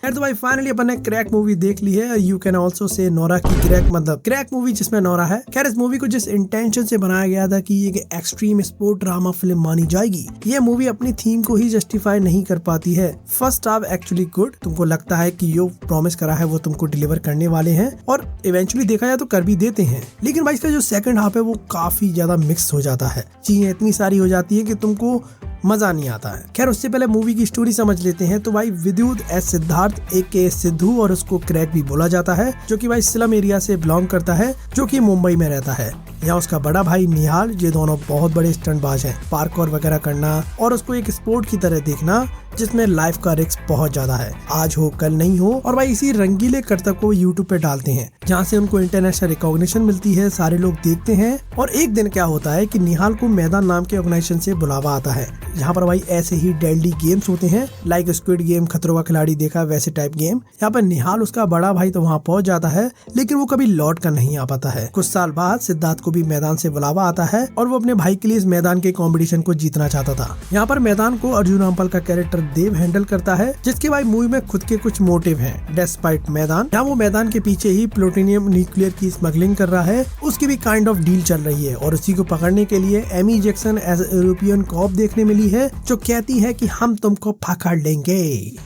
खैर तो भाई फाइनली अपन ने क्रैक मूवी देख ली है। You can also say Nora की क्रैक, मतलब क्रैक मूवी जिसमें नोरा है। खैर इस मूवी को जिस इंटेंशन से बनाया गया था कि ये एक्सट्रीम स्पोर्ट ड्रामा फिल्म मानी जाएगी, ये मूवी अपनी थीम को ही जस्टिफाई नहीं कर पाती है। फर्स्ट हाफ एक्चुअली गुड, तुमको लगता है कि जो प्रॉमिस करा है वो तुमको डिलीवर करने वाले हैं और इवेंचुअली देखा जाए तो कर भी देते हैं। लेकिन भाई इसका जो सेकंड हाफ है वो काफी ज्यादा मिक्स हो जाता है, चीजें इतनी सारी हो जाती है कि तुमको मजा नहीं आता है। खैर उससे पहले मूवी की स्टोरी समझ लेते हैं। तो भाई विद्युत एस सिद्धार्थ एक सिद्धू, और उसको क्रैक भी बोला जाता है, जो कि भाई स्लम एरिया से बिलोंग करता है, जो कि मुंबई में रहता है। यहाँ उसका बड़ा भाई निहाल, ये दोनों बहुत बड़े स्टंटबाज हैं। पार्कोर वगैरह करना और उसको एक स्पोर्ट की तरह देखना जिसमें लाइफ का रिस्क बहुत ज्यादा है, आज हो कल नहीं हो। और भाई इसी रंगीले करतब को यूट्यूब पे डालते हैं, जहाँ से उनको इंटरनेशनल रिकॉग्निशन मिलती है, सारे लोग देखते हैं। और एक दिन क्या होता है कि निहाल को मैदान नाम के ऑर्गेनाइजेशन से बुलावा आता है, यहाँ पर भाई ऐसे ही डेडली गेम्स होते हैं, लाइक स्क्विड गेम, खतरों का खिलाड़ी देखा वैसे टाइप गेम। यहाँ पर निहाल उसका बड़ा भाई तो वहाँ पहुँच जाता है, लेकिन वो कभी लौट कर नहीं आ पाता है। कुछ साल बाद सिद्धार्थ को भी मैदान से बुलावा आता है और वो अपने भाई के लिए इस मैदान के कंपटीशन को जीतना चाहता था। यहाँ पर मैदान को अर्जुन रामपाल का कैरेक्टर देव हैंडल करता है, जिसके भाई मूवी में खुद के कुछ मोटिव हैं। डेस्पाइट मैदान, यहाँ वो मैदान के पीछे ही प्लूटोनियम न्यूक्लियर की स्मगलिंग कर रहा है, उसकी भी काइंड ऑफ डील चल रही है। और उसी को पकड़ने के लिए Amy Jackson as European cop देखने मिली है, जो कहती है कि हम तुमको पकड़ लेंगे।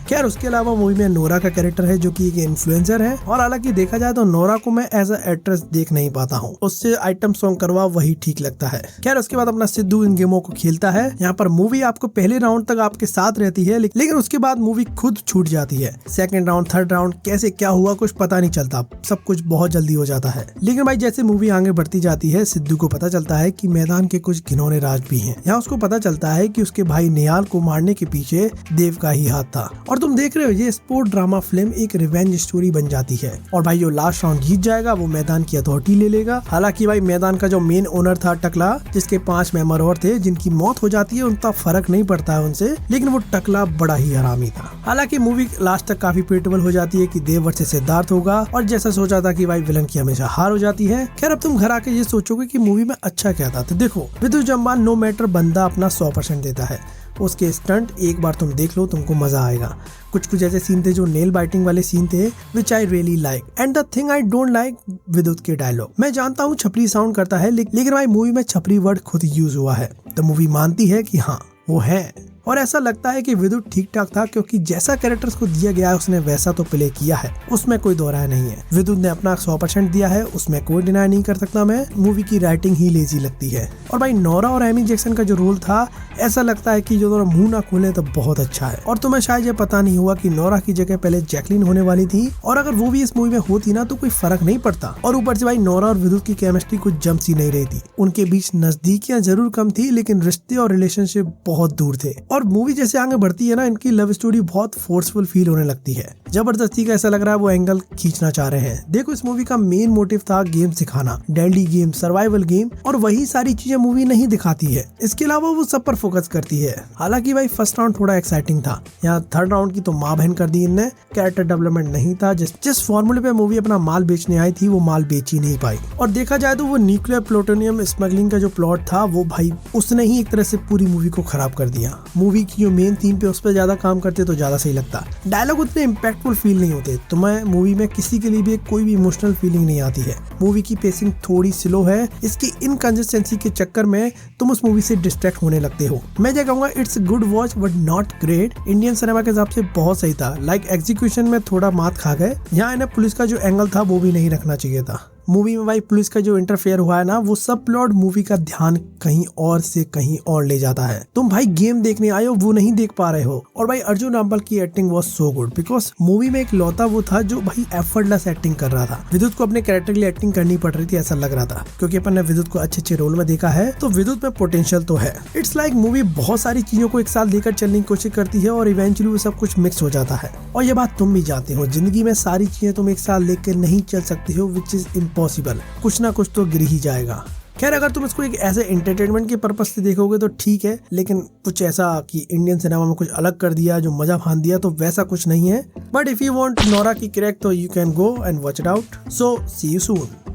खैर उसके अलावा मूवी में नोरा का कैरेक्टर है, जो कि एक इन्फ्लुएंसर है। और हालांकि देखा जाए तो नोरा को मैं एज अ एक्ट्रेस देख नहीं पाता हूँ, उससे आइटम सॉन्ग करवा वही ठीक लगता है। खैर उसके बाद अपना सिद्धू इन गेमों को खेलता है। यहाँ पर मूवी आपको पहले राउंड तक आपके साथ रहती है, लेकिन उसके बाद मूवी खुद छूट जाती है। सेकंड राउंड, थर्ड राउंड कैसे क्या हुआ कुछ पता नहीं चलता, सब कुछ बहुत जल्दी हो जाता है। लेकिन भाई जैसे मूवी आगे बढ़ती जाती है, सिद्धू को पता चलता है कि मैदान के कुछ घिनौने राज भी हैं। यहाँ उसको पता चलता है कि उसके भाई निहाल को मारने के पीछे देव का ही हाथ था। और तुम देख रहे हो ये स्पोर्ट ड्रामा फिल्म एक रिवेंज स्टोरी बन जाती है। और भाई जो लास्ट राउंड जीत जाएगा वो मैदान की अथॉरिटी ले लेगा। हालांकि भाई मैदान का जो मेन ओनर था टकला, जिसके 5 मेंबर और थे जिनकी मौत हो जाती है, उनका फर्क नहीं पड़ता है उनसे, लेकिन वो टकला बड़ा ही हरामी था। हालांकि मूवी लास्ट तक काफी प्रेडिक्टेबल हो जाती है कि देव वर्सेस सिद्धार्थ होगा, और जैसा सोचा था कि भाई विलन की हमेशा हार हो जाती है। खैर अब तुम घर आके ये सोचोगे कि मूवी में अच्छा क्या था, तो देखो विद्युत जम्बाल नो मैटर बंदा अपना 100% देता है। उसके स्टंट एक बार तुम देख लो तुमको मजा आएगा। कुछ ऐसे सीन थे जो नेल बाइटिंग वाले सीन थे, which I really like. And the thing I don't like Vidyut के डायलॉग। मैं जानता हूँ छपरी साउंड करता है, लेकिन भाई मूवी में छपरी वर्ड खुद यूज हुआ है, तो मूवी मानती है कि हाँ वो है। और ऐसा लगता है कि विद्युत ठीक ठाक था, क्योंकि जैसा कैरेक्टर्स को दिया गया है उसने वैसा तो प्ले किया है, उसमें कोई दो राय नहीं है। विद्युत ने अपना 100% दिया है, उसमें कोई डिनाई नहीं कर सकता मैं। मूवी की राइटिंग ही लेजी लगती है। और भाई नोरा और एमी जैक्सन का जो रोल था, ऐसा लगता है कि जो दोनों मुंह ना खोले तो बहुत अच्छा है। और तुम्हें शायद ये पता नहीं हुआ कि नोरा की जगह पहले जैकलीन होने वाली थी, और अगर वो भी इस मूवी में होती ना तो कोई फर्क नहीं पड़ता। और ऊपर से भाई नोरा और विद्युत की केमिस्ट्री कुछ जम सी नहीं रही थी, उनके बीच नजदीकियां जरूर कम थी, लेकिन रिश्ते और रिलेशनशिप बहुत दूर थे। और मूवी जैसे आगे बढ़ती है ना, इनकी लव स्टोरी बहुत फोर्सफुल फील होने लगती है। जबरदस्ती का ऐसा लग रहा है वो एंगल खींचना चाह रहे हैं। देखो इस मूवी का मेन मोटिव था गेम सिखाना, डेडली गेम, सर्वाइवल गेम, और वही सारी चीजें मूवी नहीं दिखाती है। इसके अलावा वो सब पर फोकस करती है। हालांकि भाई फर्स्ट राउंड थोड़ा एक्साइटिंग था, यहाँ थर्ड राउंड की तो माँ बहन कर दी इनने। कैरेक्टर डेवलपमेंट नहीं था, जिस फॉर्मूले पे मूवी अपना माल बेचने आई थी वो माल बेच ही नहीं पाई। और देखा जाए तो वो न्यूक्लियर प्लूटोनियम स्मगलिंग का जो प्लॉट था वो भाई उसने ही एक तरह से पूरी मूवी को खराब कर दिया। मूवी की जो मेन थीम पे उस पर ज्यादा काम करते तो ज्यादा सही लगता। डायलॉग उतने इम्पैक्टफुल फील नहीं होते, तो मैं मूवी में किसी के लिए भी कोई भी इमोशनल फीलिंग नहीं आती है। मूवी की पेसिंग थोड़ी स्लो है, इसकी इनकंसिस्टेंसी के चक्कर में तुम उस मूवी से डिस्ट्रैक्ट होने लगते हो। मैं क्या कहूँगा, it's good watch but not great. Indian cinema के हिसाब से बहुत सही था, लाइक एग्जीक्यूशन में थोड़ा मात खा गए। यहाँ इन्हें पुलिस का जो एंगल था वो भी नहीं रखना चाहिए था। मूवी में भाई पुलिस का जो इंटरफेयर हुआ है ना, वो सब प्लॉट मूवी का ध्यान कहीं और से कहीं और ले जाता है। तुम भाई गेम देखने आए हो, वो नहीं देख पा रहे हो। और भाई अर्जुन रामपाल की acting was so good, because movie में एक लौता वो था जो भाई एफर्टलेस एक्टिंग कर रहा था। विद्युत को अपने कैरेक्टर के लिए एक्टिंग करनी पड़ रही थी, ऐसा लग रहा था, क्योंकि अपन ने विद्युत को अच्छे रोल में देखा है, तो विद्युत में पोटेंशियल तो है। इट्स लाइक मूवी बहुत सारी चीजों को एक साथ लेकर चलने की कोशिश करती है, और इवेंचुअली वो सब कुछ मिक्स हो जाता है। और ये बात तुम भी जानते हो, जिंदगी में सारी चीजें तुम एक साथ लेकर नहीं चल सकते हो, विच इज इम्पॉसिबल। कुछ ना कुछ तो गिर ही जाएगा। खैर अगर तुम इसको एक ऐसे एंटरटेनमेंट के पर्पस से देखोगे तो ठीक है, लेकिन कुछ ऐसा कि इंडियन सिनेमा में कुछ अलग कर दिया, जो मजा फान दिया, तो वैसा कुछ नहीं है। But if you want Nora की क्रैक तो you can go and watch it out. So see you soon.